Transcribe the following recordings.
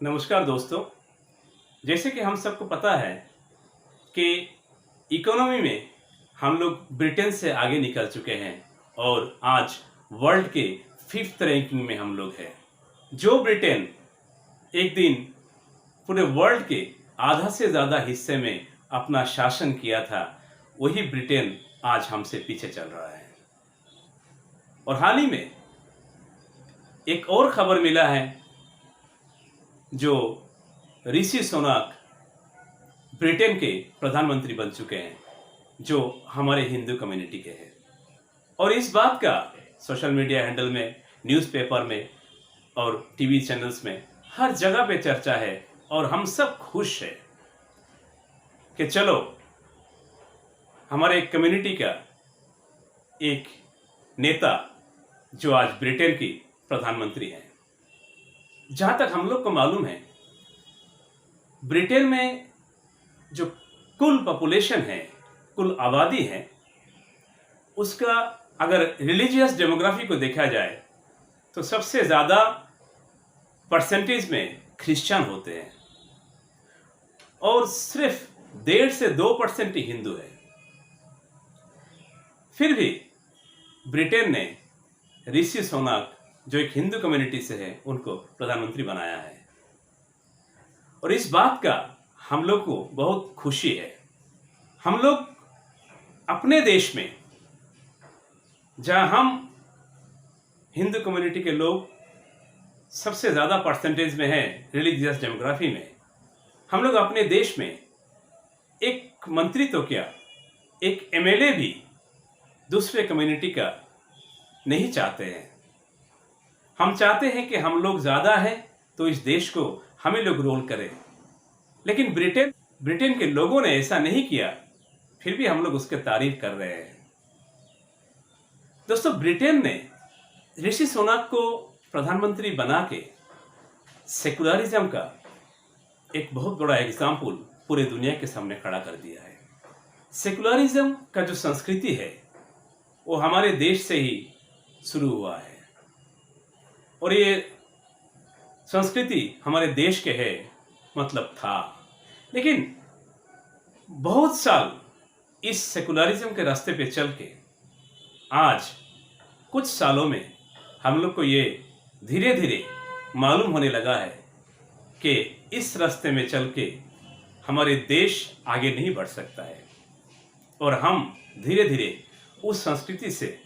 नमस्कार दोस्तों। जैसे कि हम सबको पता है कि इकोनॉमी में हम लोग ब्रिटेन से आगे निकल चुके हैं और आज वर्ल्ड के 5th रैंकिंग में हम लोग हैं। जो ब्रिटेन एक दिन पूरे वर्ल्ड के आधा से ज़्यादा हिस्से में अपना शासन किया था, वही ब्रिटेन आज हमसे पीछे चल रहा है। और हाल ही में एक और खबर मिला है, जो ऋषि सुनक ब्रिटेन के प्रधानमंत्री बन चुके हैं, जो हमारे हिंदू कम्युनिटी के हैं। और इस बात का सोशल मीडिया हैंडल में, न्यूज़पेपर में और टीवी चैनल्स में हर जगह पे चर्चा है और हम सब खुश हैं कि चलो हमारे कम्युनिटी का एक नेता जो आज ब्रिटेन की प्रधानमंत्री हैं। जहाँ तक हम लोग को मालूम है, ब्रिटेन में जो कुल पॉपुलेशन है, कुल आबादी है, उसका अगर रिलीजियस डेमोग्राफी को देखा जाए तो सबसे ज़्यादा परसेंटेज में क्रिश्चियन होते हैं और सिर्फ 1.5 से 2% ही हिंदू है। फिर भी ब्रिटेन ने ऋषि सुनक जो एक हिंदू कम्युनिटी से है, उनको प्रधानमंत्री बनाया है और इस बात का हम लोग को बहुत खुशी है। हम लोग अपने देश में, जहां हम हिंदू कम्युनिटी के लोग सबसे ज़्यादा परसेंटेज में हैं रिलीजियस डेमोग्राफी में, हम लोग अपने देश में एक मंत्री तो क्या, एक एमएलए भी दूसरे कम्युनिटी का नहीं चाहते हैं। हम चाहते हैं कि हम लोग ज़्यादा हैं तो इस देश को हमें लोग रूल करें, लेकिन ब्रिटेन के लोगों ने ऐसा नहीं किया, फिर भी हम लोग उसके तारीफ कर रहे हैं। दोस्तों, ब्रिटेन ने ऋषि सुनक को प्रधानमंत्री बना के सेकुलरिज्म का एक बहुत बड़ा एग्जाम्पल पूरे दुनिया के सामने खड़ा कर दिया है। सेकुलरिज्म का जो संस्कृति है वो हमारे देश से ही शुरू हुआ है और ये संस्कृति हमारे देश के है, मतलब था। लेकिन बहुत साल इस सेकुलरिज्म के रास्ते पे चल के आज कुछ सालों में हम लोग को ये धीरे धीरे मालूम होने लगा है कि इस रास्ते में चल के हमारे देश आगे नहीं बढ़ सकता है और हम धीरे धीरे उस संस्कृति से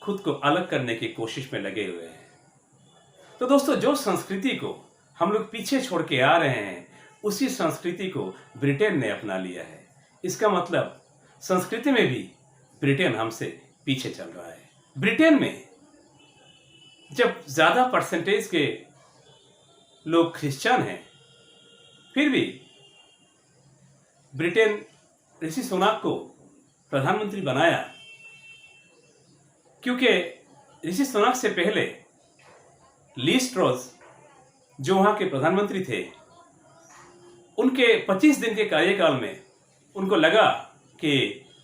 खुद को अलग करने की कोशिश में लगे हुए हैं। तो दोस्तों, जो संस्कृति को हम लोग पीछे छोड़ के आ रहे हैं, उसी संस्कृति को ब्रिटेन ने अपना लिया है। इसका मतलब संस्कृति में भी ब्रिटेन हमसे पीछे चल रहा है। ब्रिटेन में जब ज़्यादा परसेंटेज के लोग क्रिश्चियन हैं, फिर भी ब्रिटेन ऋषि सुनक को प्रधानमंत्री बनाया, क्योंकि ऋषि सुनक से पहले लीज ट्रस जो वहाँ के प्रधानमंत्री थे, उनके 25 दिन के कार्यकाल में उनको लगा कि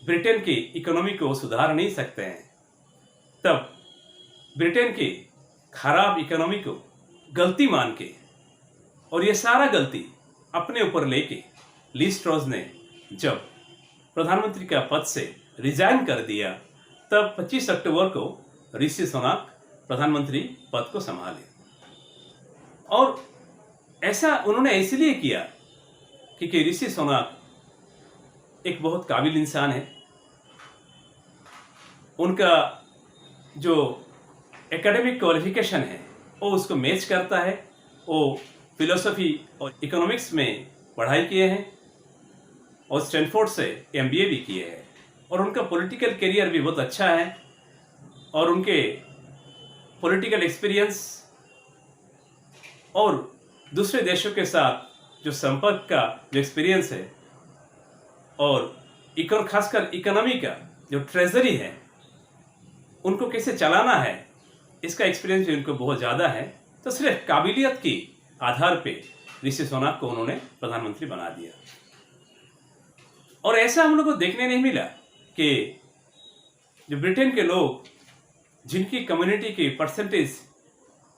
ब्रिटेन की इकोनॉमी को सुधार नहीं सकते हैं। तब ब्रिटेन की खराब इकोनॉमी को गलती मान के और ये सारा गलती अपने ऊपर लेके लीज ट्रस ने जब प्रधानमंत्री का पद से रिजाइन कर दिया, तब 25 अक्टूबर को ऋषि सुनक प्रधानमंत्री पद को संभाले। और ऐसा उन्होंने इसलिए किया क्योंकि ऋषि सुनक एक बहुत काबिल इंसान है। उनका जो एकेडमिक क्वालिफिकेशन है वो उसको मैच करता है। वो फिलोसफी और इकोनॉमिक्स में पढ़ाई किए हैं और स्टैनफोर्ड से एमबीए भी किए हैं और उनका पॉलिटिकल करियर भी बहुत अच्छा है और उनके पॉलिटिकल एक्सपीरियंस और दूसरे देशों के साथ जो संपर्क का जो एक्सपीरियंस है और खासकर इकोनॉमी का जो ट्रेजरी है, उनको कैसे चलाना है, इसका एक्सपीरियंस भी उनको बहुत ज़्यादा है। तो सिर्फ काबिलियत की आधार पे ऋषि सुनक को उन्होंने प्रधानमंत्री बना दिया। और ऐसा हम लोग को देखने नहीं मिला कि जो ब्रिटेन के लोग, जिनकी कम्युनिटी की परसेंटेज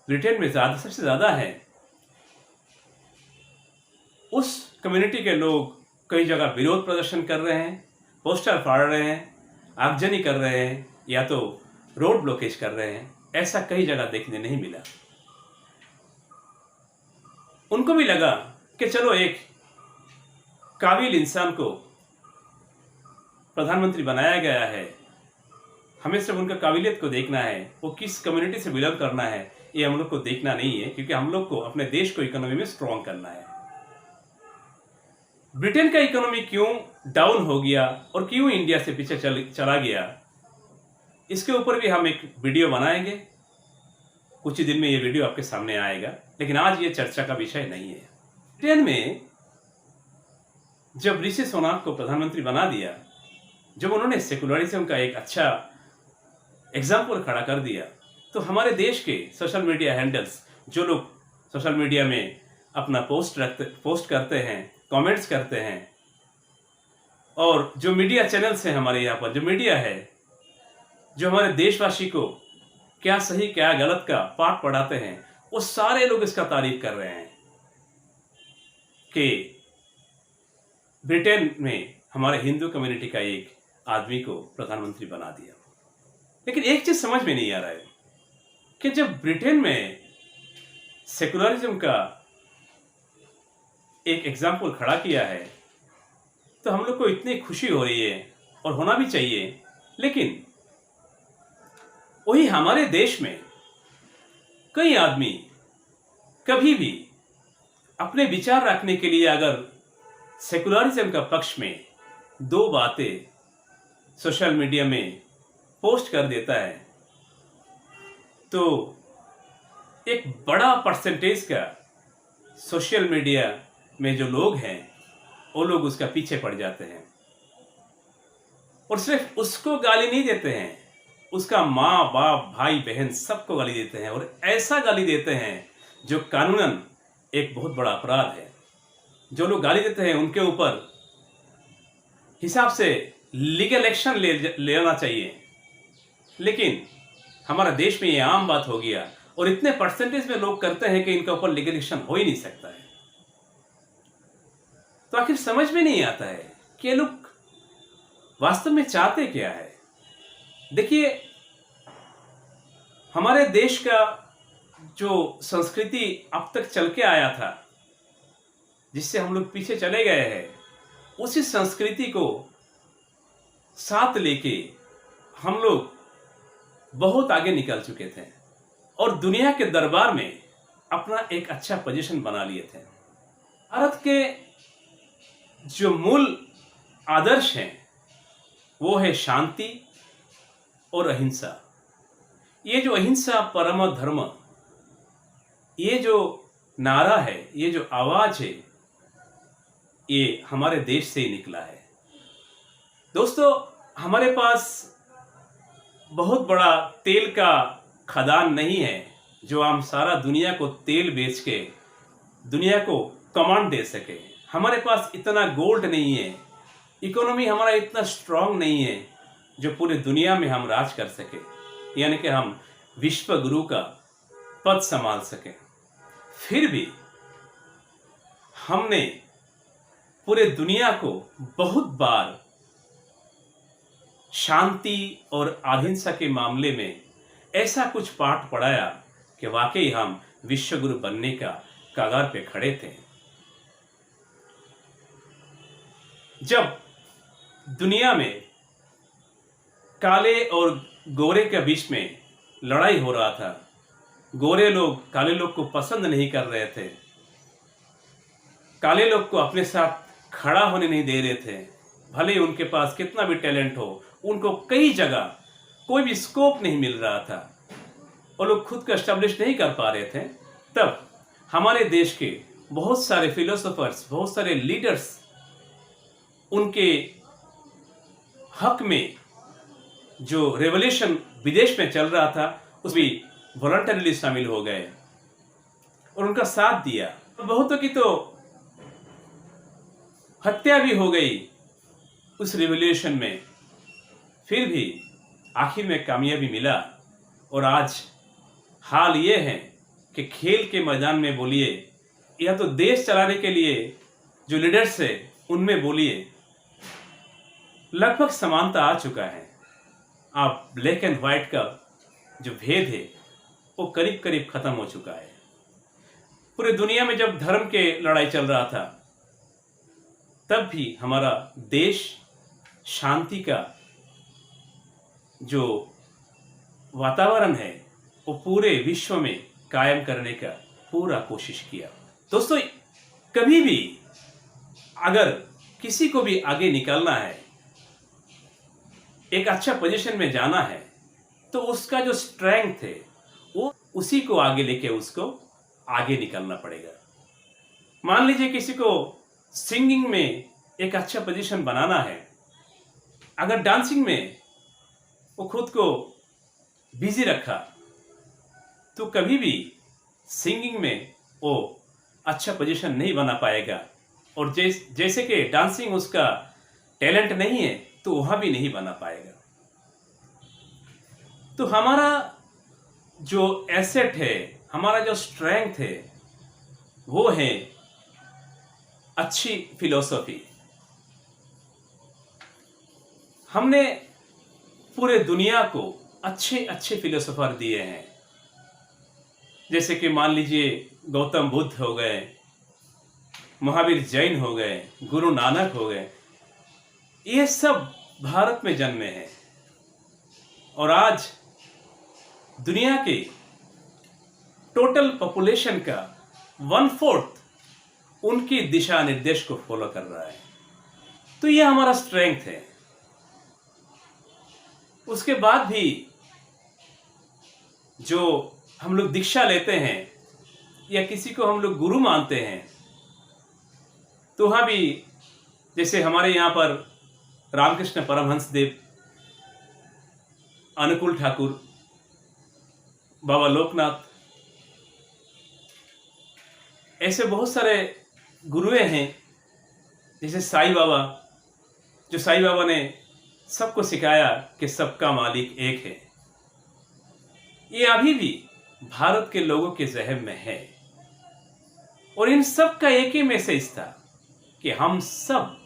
ब्रिटेन में सबसे ज़्यादा है, उस कम्युनिटी के लोग कई जगह विरोध प्रदर्शन कर रहे हैं, पोस्टर फाड़ रहे हैं, आगजनी कर रहे हैं या तो रोड ब्लॉकेज कर रहे हैं। ऐसा कई जगह देखने नहीं मिला। उनको भी लगा कि चलो एक काबिल इंसान को प्रधानमंत्री बनाया गया है, हमें सिर्फ उनका काबिलियत को देखना है, वो किस कम्युनिटी से बिलोंग करना है ये हम लोग को देखना नहीं है, क्योंकि हम लोग को अपने देश को इकोनॉमी में स्ट्रॉन्ग करना है। ब्रिटेन का इकोनॉमी क्यों डाउन हो गया और क्यों इंडिया से पीछे चला गया, इसके ऊपर भी हम एक वीडियो बनाएंगे। कुछ ही दिन में ये वीडियो आपके सामने आएगा, लेकिन आज ये चर्चा का विषय नहीं है। ब्रिटेन में जब ऋषि सुनाक को प्रधानमंत्री बना दिया, जब उन्होंने सेकुलरिज्म का एक अच्छा एग्जाम्पल खड़ा कर दिया, तो हमारे देश के सोशल मीडिया हैंडल्स, जो लोग सोशल मीडिया में अपना पोस्ट करते हैं, कमेंट्स करते हैं, और जो मीडिया चैनल्स हैं हमारे यहाँ पर, जो मीडिया है जो हमारे देशवासी को क्या सही क्या गलत का पाठ पढ़ाते हैं, वो सारे लोग इसका तारीफ कर रहे हैं कि ब्रिटेन में हमारे हिंदू कम्युनिटी का एक आदमी को प्रधानमंत्री बना दिया। लेकिन एक चीज समझ में नहीं आ रहा है कि जब ब्रिटेन में सेकुलरिज्म का एक एग्जाम्पल खड़ा किया है तो हम लोग को इतनी खुशी हो रही है, और होना भी चाहिए, लेकिन वही हमारे देश में कई आदमी कभी भी अपने विचार रखने के लिए अगर सेकुलरिज्म का पक्ष में दो बातें सोशल मीडिया में पोस्ट कर देता है, तो एक बड़ा परसेंटेज का सोशल मीडिया में जो लोग हैं वो लोग उसका पीछे पड़ जाते हैं, और सिर्फ उसको गाली नहीं देते हैं, उसका माँ बाप भाई बहन सबको गाली देते हैं, और ऐसा गाली देते हैं जो कानूनन एक बहुत बड़ा अपराध है। जो लोग गाली देते हैं उनके ऊपर हिसाब से लीगल एक्शन लेना चाहिए, लेकिन हमारा देश में ये आम बात हो गया, और इतने परसेंटेज में लोग करते हैं कि इनके ऊपर लीगल एक्शन हो ही नहीं सकता है। तो आखिर समझ में नहीं आता है कि ये लोग वास्तव में चाहते क्या है। देखिए, हमारे देश का जो संस्कृति अब तक चल के आया था, जिससे हम लोग पीछे चले गए हैं, उसी संस्कृति को साथ लेके हम लोग बहुत आगे निकल चुके थे और दुनिया के दरबार में अपना एक अच्छा पोजीशन बना लिए थे। भारत के जो मूल आदर्श हैं वो है शांति और अहिंसा। ये जो अहिंसा परम धर्म, ये जो नारा है, ये जो आवाज है, ये हमारे देश से ही निकला है। दोस्तों, हमारे पास बहुत बड़ा तेल का खदान नहीं है जो हम सारा दुनिया को तेल बेच के दुनिया को कमांड दे सके। हमारे पास इतना गोल्ड नहीं है, इकोनॉमी हमारा इतना स्ट्रांग नहीं है जो पूरे दुनिया में हम राज कर सके, यानी कि हम विश्व गुरु का पद संभाल सके। फिर भी हमने पूरे दुनिया को बहुत बार शांति और अहिंसा के मामले में ऐसा कुछ पाठ पढ़ाया कि वाकई हम विश्व गुरु बनने का कगार पे खड़े थे। जब दुनिया में काले और गोरे के बीच में लड़ाई हो रहा था, गोरे लोग काले लोग को पसंद नहीं कर रहे थे, काले लोग को अपने साथ खड़ा होने नहीं दे रहे थे, भले उनके पास कितना भी टैलेंट हो, उनको कई जगह कोई भी स्कोप नहीं मिल रहा था, और लोग खुद को एस्टेब्लिश नहीं कर पा रहे थे। तब हमारे देश के बहुत सारे फिलोसोफर्स, बहुत सारे लीडर्स उनके हक में जो रेवोल्यूशन विदेश में चल रहा था उसमें वॉलंटरीली शामिल हो गए और उनका साथ दिया। बहुतों की तो हत्या भी हो गई उस रिवॉल्यूशन में, फिर भी आखिर में कामयाबी मिला। और आज हाल ये है कि खेल के मैदान में बोलिए या तो देश चलाने के लिए जो लीडर्स है उनमें बोलिए लगभग समानता आ चुका है। आप ब्लैक एंड व्हाइट का जो भेद है वो करीब करीब खत्म हो चुका है। पूरी दुनिया में जब धर्म के लड़ाई चल रहा था तब भी हमारा देश शांति का जो वातावरण है वो पूरे विश्व में कायम करने का पूरा कोशिश किया। दोस्तों, कभी भी अगर किसी को भी आगे निकलना है, एक अच्छा पोजीशन में जाना है, तो उसका जो स्ट्रेंथ है वो उसी को आगे लेके उसको आगे निकलना पड़ेगा। मान लीजिए किसी को सिंगिंग में एक अच्छा पोजीशन बनाना है, अगर डांसिंग में वो खुद को बिजी रखा तो कभी भी सिंगिंग में वो अच्छा पोजीशन नहीं बना पाएगा, और जैसे कि डांसिंग उसका टैलेंट नहीं है तो वहां भी नहीं बना पाएगा। तो हमारा जो एसेट है, हमारा जो स्ट्रेंथ है वो है अच्छी फिलॉसफी। हमने पूरे दुनिया को अच्छे अच्छे फिलोसोफर दिए हैं, जैसे कि मान लीजिए गौतम बुद्ध हो गए, महावीर जैन हो गए, गुरु नानक हो गए। ये सब भारत में जन्मे हैं और आज दुनिया के टोटल पॉपुलेशन का 1/4 उनकी दिशा निर्देश को फॉलो कर रहा है। तो ये हमारा स्ट्रेंथ है। उसके बाद भी जो हम लोग दीक्षा लेते हैं या किसी को हम लोग गुरु मानते हैं, तो वहां भी जैसे हमारे यहाँ पर रामकृष्ण परमहंस देव, अनुकूल ठाकुर, बाबा लोकनाथ, ऐसे बहुत सारे गुरुएं हैं। जैसे साईं बाबा, जो साईं बाबा ने सबको सिखाया कि सबका मालिक एक है। ये अभी भी भारत के लोगों के जहन में है और इन सब का एक ही मैसेज था कि हम सब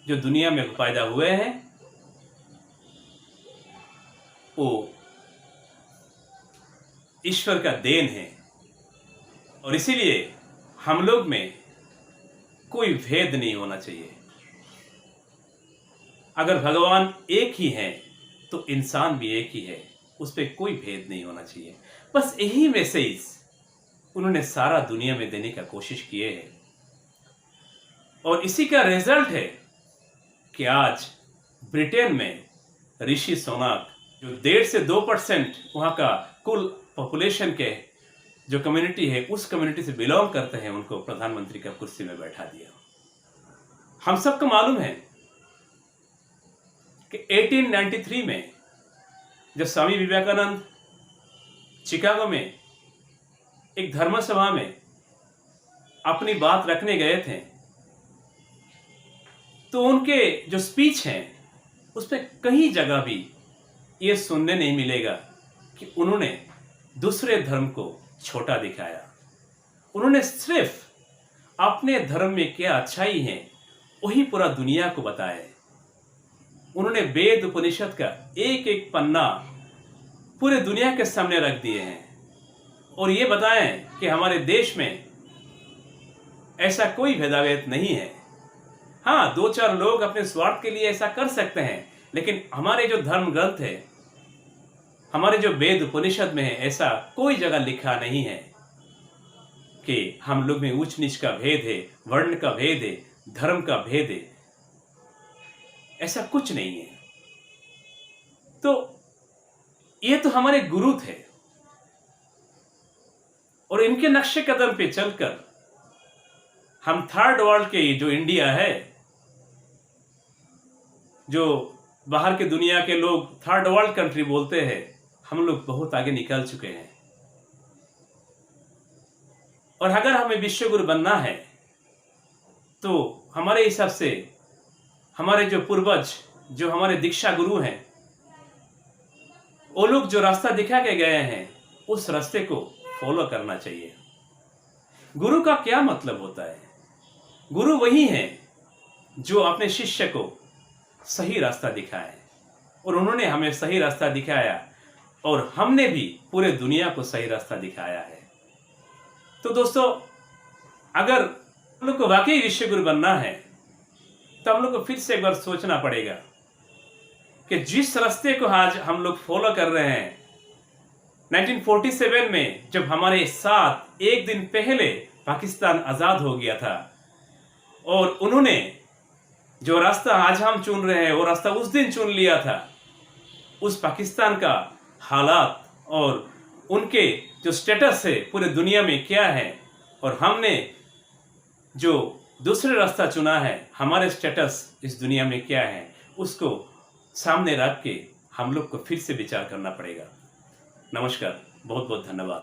जो दुनिया में पैदा हुए हैं वो ईश्वर का देन है, और इसीलिए हम लोग में कोई भेद नहीं होना चाहिए। अगर भगवान एक ही है तो इंसान भी एक ही है, उस पर कोई भेद नहीं होना चाहिए। बस यही मैसेज उन्होंने सारा दुनिया में देने का कोशिश किए हैं, और इसी का रिजल्ट है कि आज ब्रिटेन में ऋषि सुनक, जो 1.5 से 2% वहां का कुल पॉपुलेशन के जो कम्युनिटी है, उस कम्युनिटी से बिलोंग करते हैं, उनको प्रधानमंत्री का कुर्सी में बैठा दिया। हम सबको मालूम है कि 1893 में जब स्वामी विवेकानंद शिकागो में एक धर्म सभा में अपनी बात रखने गए थे, तो उनके जो स्पीच हैं उस पर कहीं जगह भी ये सुनने नहीं मिलेगा कि उन्होंने दूसरे धर्म को छोटा दिखाया। उन्होंने सिर्फ अपने धर्म में क्या अच्छाई है वही पूरा दुनिया को बताया। उन्होंने वेद उपनिषद का एक एक पन्ना पूरे दुनिया के सामने रख दिए हैं और ये बताएं कि हमारे देश में ऐसा कोई भेदाभेद नहीं है। हाँ, 2-4 लोग अपने स्वार्थ के लिए ऐसा कर सकते हैं, लेकिन हमारे जो धर्म ग्रंथ है, हमारे जो वेद उपनिषद में है, ऐसा कोई जगह लिखा नहीं है कि हम लोग में ऊंच नीच का भेद है, वर्ण का भेद है, धर्म का भेद है। ऐसा कुछ नहीं है। तो ये तो हमारे गुरु थे और इनके नक्शे कदम पे चलकर हम थर्ड वर्ल्ड के जो इंडिया है, जो बाहर के दुनिया के लोग थर्ड वर्ल्ड कंट्री बोलते हैं, हम लोग बहुत आगे निकल चुके हैं। और अगर हमें विश्व गुरु बनना है तो हमारे हिसाब से हमारे जो पूर्वज, जो हमारे दीक्षा गुरु हैं, वो लोग जो रास्ता दिखा के गए हैं उस रास्ते को फॉलो करना चाहिए। गुरु का क्या मतलब होता है? गुरु वही है जो अपने शिष्य को सही रास्ता दिखाए, और उन्होंने हमें सही रास्ता दिखाया और हमने भी पूरे दुनिया को सही रास्ता दिखाया है। तो दोस्तों, अगर हम लोग को वाकई विश्व गुरु बनना है तो हम लोग को फिर से एक बार सोचना पड़ेगा कि जिस रास्ते को आज हम लोग फॉलो कर रहे हैं, 1947 में जब हमारे साथ एक दिन पहले पाकिस्तान आज़ाद हो गया था, और उन्होंने जो रास्ता आज हम चुन रहे हैं वो रास्ता उस दिन चुन लिया था, उस पाकिस्तान का हालात और उनके जो स्टेटस है पूरे दुनिया में क्या है, और हमने जो दूसरे रास्ता चुना है, हमारे स्टेटस इस दुनिया में क्या है, उसको सामने रख के हम लोग को फिर से विचार करना पड़ेगा। नमस्कार, बहुत बहुत धन्यवाद।